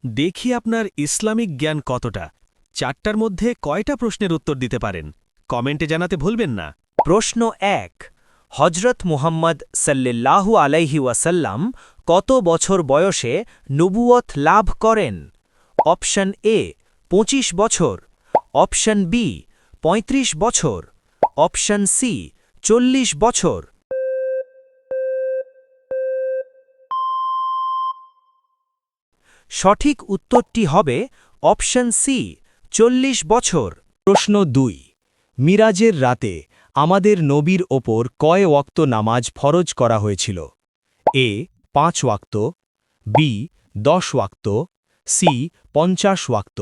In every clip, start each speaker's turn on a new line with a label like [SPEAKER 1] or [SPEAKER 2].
[SPEAKER 1] দেখি আপনার ইসলামিক জ্ঞান কতটা। 4টার মধ্যে কয়টা প্রশ্নের উত্তর দিতে পারেন কমেন্টে জানাতে ভুলবেন না।
[SPEAKER 2] প্রশ্ন 1 হজরত মুহাম্মদ সাল্লাল্লাহু আলাইহি ওয়াসাল্লাম কত বছর বয়সে নবুয়ত লাভ করেন? অপশন এ 25 বছর, অপশন বি 35 বছর, অপশন সি 40 বছর। সঠিক উত্তরটি হবে অপশন সি 40 বছর। প্রশ্ন 2 মিরাজের রাতে আমাদের নবীর ওপর কয় ওয়াক্ত নামাজ ফরজ করা হয়েছিল? এ 5 ওয়াক্ত, বি 10 ওয়াক্ত, সি 50 ওয়াক্ত।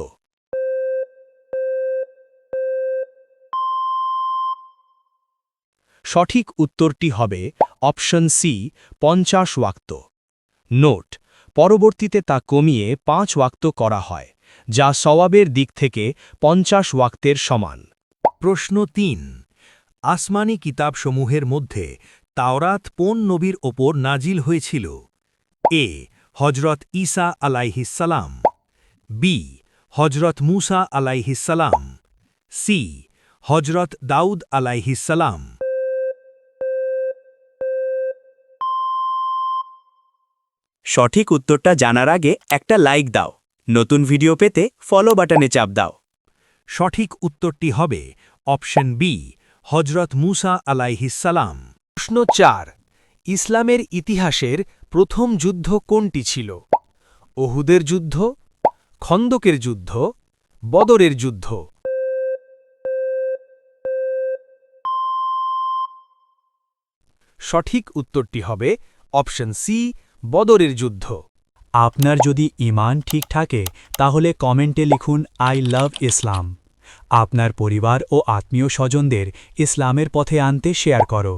[SPEAKER 2] সঠিক উত্তরটি হবে অপশন সি 50 ওয়াক্ত। নোট: পরবর্তীতে তা কমিয়ে 5 ওয়াক্ত করা হয়, যা সওয়াবের দিক থেকে 50 ওয়াক্তের সমান।
[SPEAKER 3] প্রশ্ন 3 আসমানি কিতাবসমূহের মধ্যে তাওরাত কোন নবীর ওপর নাজিল হয়েছিল? এ হজরত ঈসা আলাইহিসসালাম, বি হজরত মূসা আলাইহিসসালাম, সি হজরত দাউদ আলাইহিসসালাম।
[SPEAKER 2] সঠিক উত্তরটা জানার আগে একটা লাইক দাও। নতুন ভিডিও পেতে ফলো বাটনে চাপ দাও।
[SPEAKER 3] সঠিক উত্তরটি হবে অপশন বি হজরত মূসা আলাইহিসসালাম।
[SPEAKER 1] প্রশ্ন 4 ইসলামের ইতিহাসের প্রথম যুদ্ধ কোনটি ছিল? ওহুদের যুদ্ধ, খন্দকের যুদ্ধ, বদরের যুদ্ধ। সঠিক উত্তরটি হবে অপশন সি বদরের যুদ্ধ।
[SPEAKER 4] আপনার যদি ঈমান ঠিক থাকে তাহলে কমেন্টে লিখুন আই লাভ ইসলাম। আপনার পরিবার ও আত্মীয় স্বজনদের ইসলামের পথে আনতে শেয়ার করো।